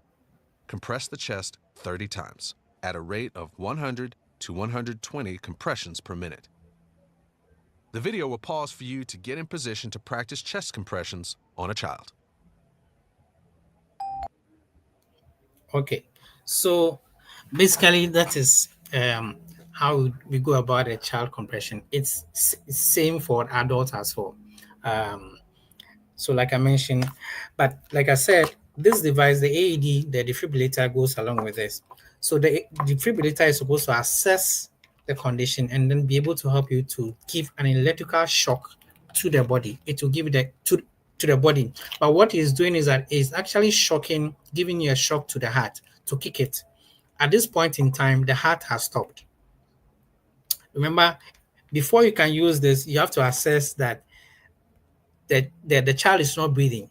Compress the chest 30 times at a rate of 100 to 120 compressions per minute. The video will pause for you to get in position to practice chest compressions on a child. Okay, so basically that is how we go about a child compression. It's same for adults as well. So like I mentioned, but like I said, this device, the AED, the defibrillator goes along with this. So the defibrillator is supposed to assess the condition and then be able to help you to give an electrical shock to the body. It will give it to the body. But what it's doing is that it's actually shocking, giving you a shock to the heart to kick it. At this point in time, the heart has stopped. Remember, before you can use this, you have to assess that the child is not breathing.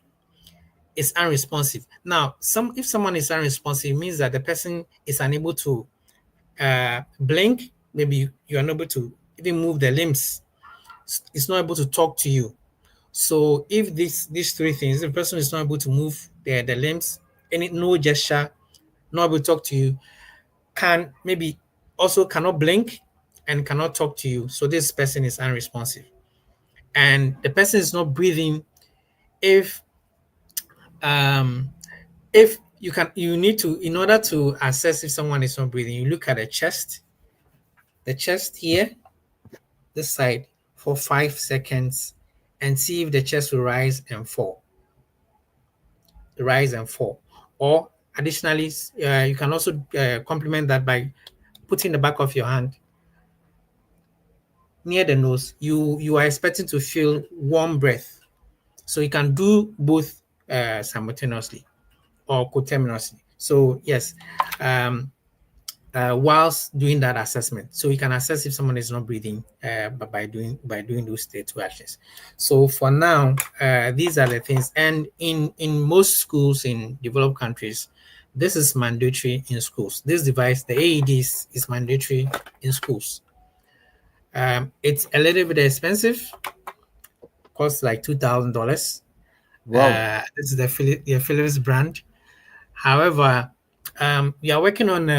It's unresponsive. Now, if someone is unresponsive, it means that the person is unable to blink. Maybe you're unable to even move the limbs. It's not able to talk to you. So if these 3 things, if the person is not able to move the limbs, no gesture, not able to talk to you, cannot blink and cannot talk to you. So this person is unresponsive. And the person is not breathing. If you need to, in order to assess if someone is not breathing, you look at the chest here, this side, for 5 seconds and see if the chest will rise and fall. Or additionally, you can also complement that by putting the back of your hand near the nose. You are expecting to feel warm breath. So you can do both simultaneously or coterminously. So yes, whilst doing that assessment, so you can assess if someone is not breathing by doing those 2 actions. So for now, these are the things. And in most schools in developed countries, this is mandatory in schools. This device, the AED, is mandatory in schools. It's a little bit expensive, costs like $2,000. Wow. This is the Philips brand. However, we are working on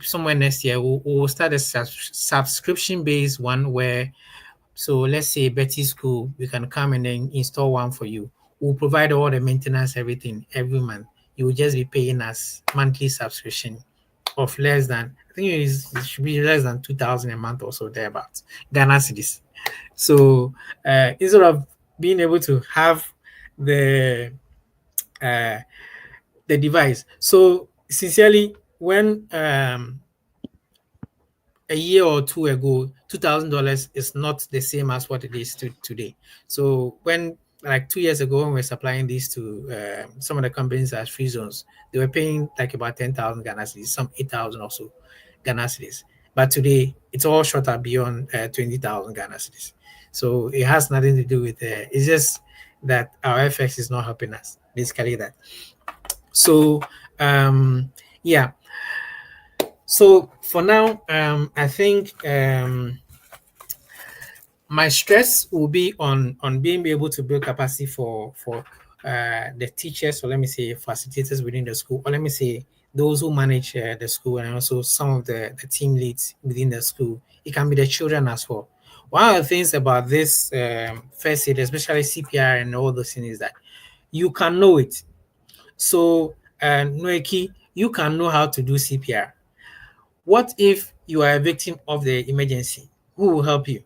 somewhere next year. We'll start a subscription-based one where, so let's say Betty School, we can come and then install one for you. We'll provide all the maintenance, everything, every month. You will just be paying us monthly subscription of less than, I think it should be less than 2,000 a month or so, thereabouts, Ghana cedis. So instead of being able to have the device. So sincerely, when a year or 2 ago, $2,000 is not the same as what it is today. So when, like 2 years ago, when we were supplying these to some of the companies as free zones, they were paying like about 10,000 Ghana cedis, some 8,000 or so Ghana cedis. But today, it's all shot up beyond 20,000 Ghana cedis. So it has nothing to do with it's just that our FX is not helping us, basically that. So Yeah. So for now, I think my stress will be on being able to build capacity for the teachers, or let me say facilitators within the school, or let me say those who manage the school, and also some of the team leads within the school. It can be the children as well. One of the things about this first aid, especially CPR and all those things, is that you can know it. So, Noeki, you can know how to do CPR. What if you are a victim of the emergency? Who will help you?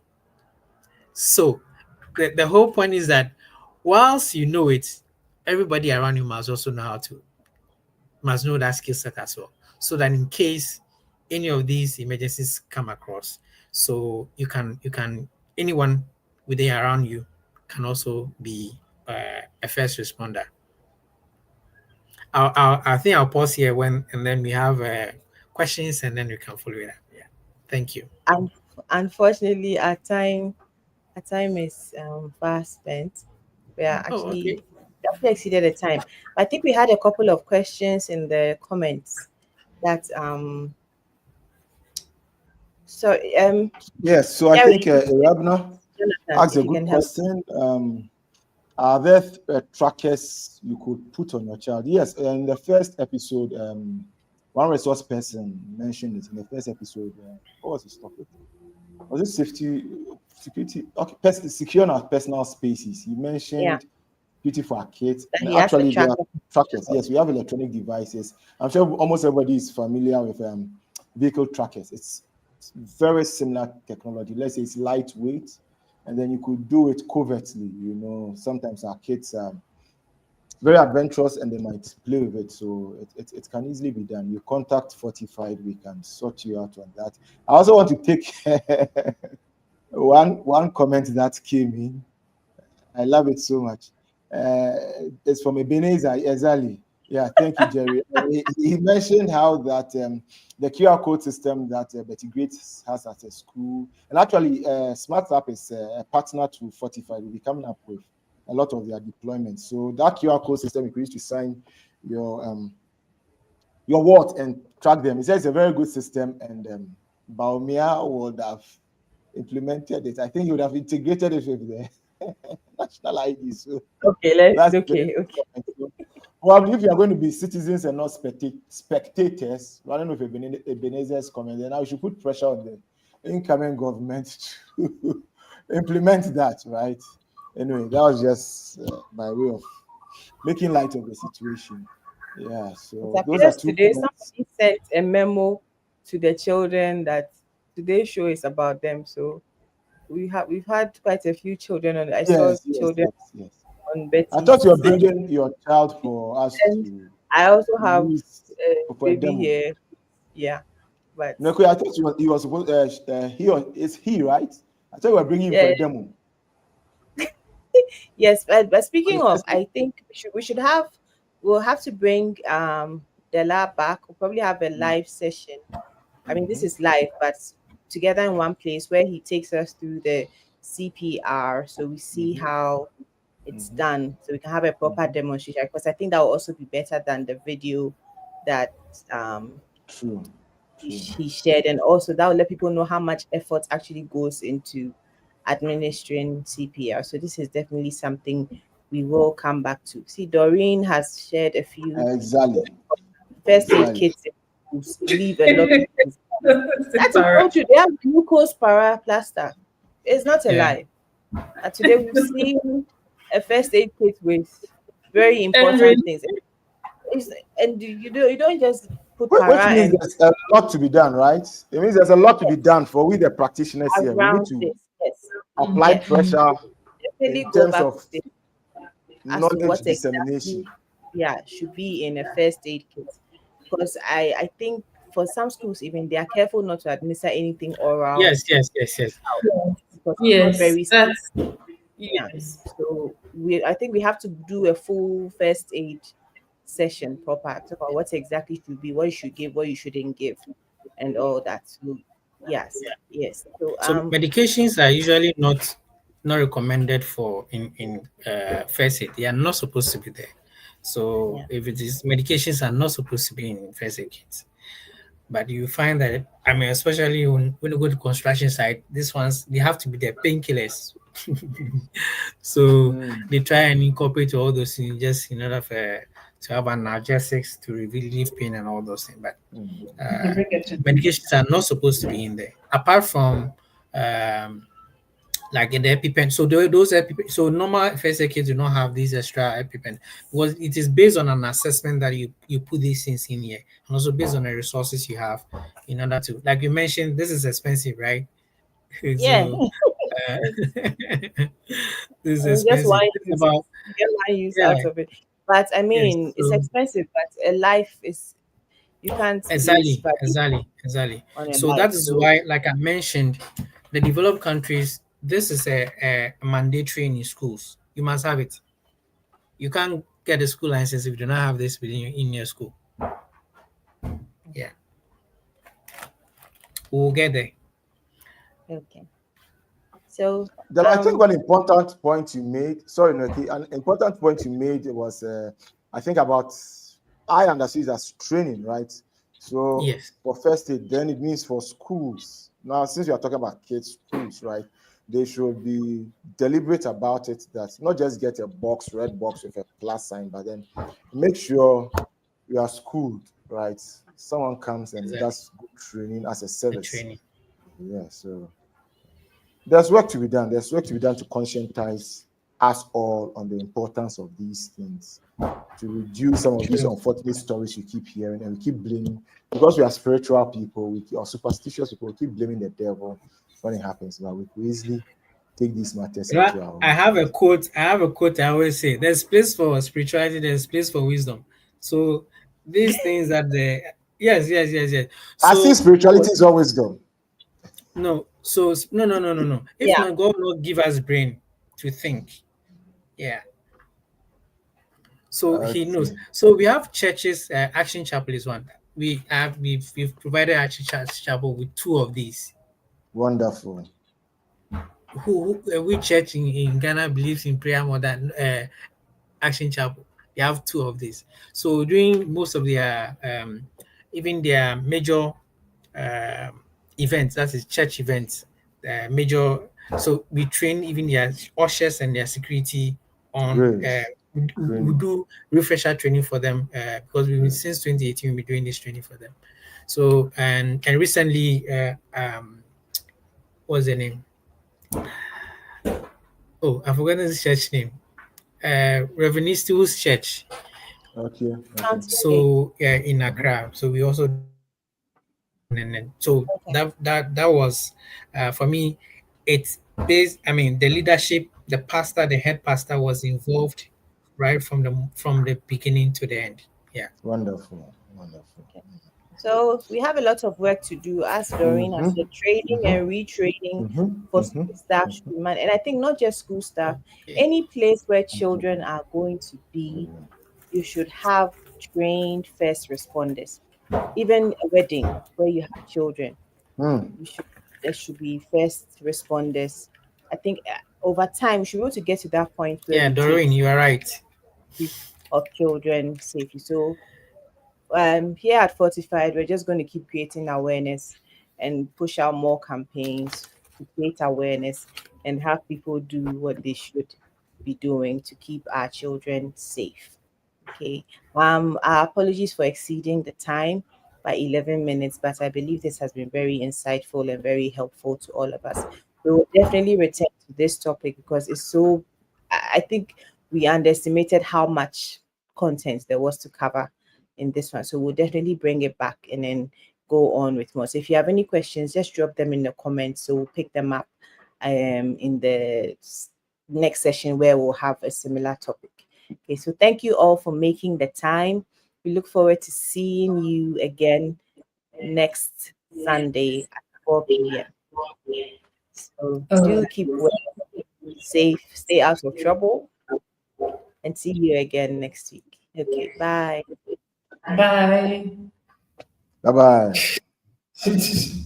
So the whole point is that whilst you know it, everybody around you must also know how to, must know that skill set as well. So that in case any of these emergencies come across, so you can anyone within around you can also be a first responder. I think I'll pause here when and then we have questions and then we can follow it up. Yeah. Thank you. And unfortunately, our time is fast spent. We are Oh, okay. actually exceeded the time. I think we had a couple of questions in the comments that so Yes, so I Jerry, think Rabna Jonathan, asked if a you good can help. question. Are there trackers you could put on your child? Yes, in the first episode, one resource person mentioned it in the first episode. What was his topic? Was it safety, security? Okay, securing our personal spaces. He Yeah, mentioned beauty for our kids, that and he has a actually there are tracker. trackers. Yes, we have electronic devices. I'm sure almost everybody is familiar with vehicle trackers. It's very similar technology. Let's say it's lightweight, and then you could do it covertly. Sometimes our kids are very adventurous and they might play with it, so it can easily be done. You contact Fortified, we can sort you out on that. I also want to take one comment that came in. I love it so much. It's from Ebenezer Ezali. Yeah, thank you, Jerry. He mentioned how that the QR code system that Betty Great has at a school, and actually, Smart App is a partner to Fortify. We'll be coming up with a lot of their deployments. So that QR code system, you can use to sign your words and track them. He says it's a very good system, and Baumia would have implemented it. I think he would have integrated it with the national ID. So that's Okay. probably if you are going to be citizens and not spectators, I don't know if Ebenezer's comment, then I should put pressure on the incoming government to implement that, right? Anyway, that was just by way of making light of the situation. Yeah, It so those are appears two today comments. somebody sent a memo to the children that today's show is about them. So we've had quite a few children on. I saw Yes, yes, children yes, yes. on I thought you were Betty's, bringing your child for us and to I also have use a for a baby demo. here. Yeah, but No, I thought he was supposed. Is he right? I thought we were bringing him for yeah, a demo. yes. But speaking of, I think we should have we'll have to bring the lab back. We'll probably have a live session. I mean, this Mhm, is live, but together in one place where he takes us through the CPR, so we see mhm, how it's mhm, done, so we can have a proper mhm. demonstration. Because I think that will also be better than the video that um True, he, true. he shared, and also that will let people know how much effort actually goes into administering CPR. So this is definitely something we will come back to. See, Doreen has shared a few Exactly, first aid exactly. kits in schools, leave a lot of things. That is Separate. so true. They have glucose para plaster. It's not a Yeah. lie. And today we've seen a first aid kit with very And really, important things. It's, and you don't just put Which para means and there's a lot to be done, right? It means there's a lot to be yes, done for we the practitioners here. We need around to this. Yes, apply yes. pressure Definitely in go terms back of to this as to knowledge what dissemination. exactly, yeah, should be in a first aid kit. Because I think for some schools even they are careful not to administer anything oral Yes, yes, yes, yes. because it's not yes, very safe. that's Yeah. yes. So I think we have to do a full first aid session proper, talk about what exactly should be, what you should give, what you shouldn't give, and all that. So yes, yes. So So medications are usually not recommended for in first aid. They are not supposed to be there. So Yeah. if it is, medications are not supposed to be in first aid kits. But you find that, I mean, especially when you go to construction site, these ones, they have to be the painkillers. So Mm. they try and incorporate all those things just in order for to have analgesics to relieve pain and all those things. But Mm. uh, medications are not supposed to be in there. Apart from like in the EpiPen. So those EpiPen, so normal first aid kits do not have these extra EpiPen because it is based on an assessment that you put these things in here, and also based on the resources you have in order to, like you mentioned, this is expensive, right? Yeah. So this is I mean, just expensive. one It's use, about, get one use yeah, out of it. But I yes. mean, it's So expensive, but a life is, you can't base exactly, value exactly. on a So life. that is So why, like I mentioned, the developed countries, this is a mandatory in schools. You must have it. You can't get a school license if you do not have this within in your school. Yeah, we'll get there. okay. So Then I think one important point you made, sorry, Noki, an important point you made was, I think about, I understand it as training, right? So Yes, for first aid, then it means for schools. Now, since we are talking about kids' schools, right, they should be deliberate about it, that not just get a box, red box with a plus sign, but then make sure you are schooled, right? Someone comes and exactly. does good training as a The service. training. Yeah, so there's work to be done. There's work to be done to conscientize us all on the importance of these things, to reduce some of these True. unfortunate stories we keep hearing, and we keep blaming, because we are spiritual people, we are superstitious people, we keep blaming the devil when it happens. But we could easily take these matters You know, into our own I have a hands. quote. I have a quote. I always say, "There's place for spirituality. There's place for wisdom." So these things that the yes, yes, yes, yes. I see So spirituality is always gone. no, so no, no, no, no, no. If yeah, not, God will not give us brain to think. Yeah. So he knows. Okay, So we have churches. Action Chapel is one. We've provided Action Chapel with two of these. wonderful. Which church in Ghana believes in prayer more than Action Chapel? They have two of these. So during most of their even their major events, that is church events, major. So we train even their ushers and their security on. Great We training. do refresher training for them because we've been Great. since 2018 we've been doing this training for them. So and recently, what's the name? Oh, I forgot the church name. Revenues Church. Okay, okay. counting it. So yeah, in Uh-huh. Accra. So we also and then so Okay. that was for me. It's based. I mean, the leadership, the pastor, the head pastor was involved right from the beginning to the end. Yeah. Wonderful, wonderful. Okay. So we have a lot of work to do, as Doreen has Mm-hmm, said, training mm-hmm, and retraining mm-hmm, for mm-hmm, school staff should mm-hmm. be man. And I think not just school staff, Okay. any place where Thank you. children are going to be, Yeah. you should have trained first responders. Even a wedding where you have children, Mm. you should there should be first responders. I think over time we should be able to get to that point where Yeah, we take Doreen, you are right. care of children safely. So here at Fortified, we're just going to keep creating awareness and push out more campaigns to create awareness and have people do what they should be doing to keep our children safe. Okay. Our apologies for exceeding the time by 11 minutes, but I believe this has been very insightful and very helpful to all of us. We will definitely return to this topic because it's so, I think we underestimated how much content there was to cover in this one. So we'll definitely bring it back and then go on with more. So if you have any questions, just drop them in the comments. So we'll pick them up in the next session where we'll have a similar topic. Okay, so thank you all for making the time. We look forward to seeing you again next Sunday at 4 p.m. So do keep well, safe, stay out of trouble, and see you again next week. Okay, bye. Bye. Bye bye.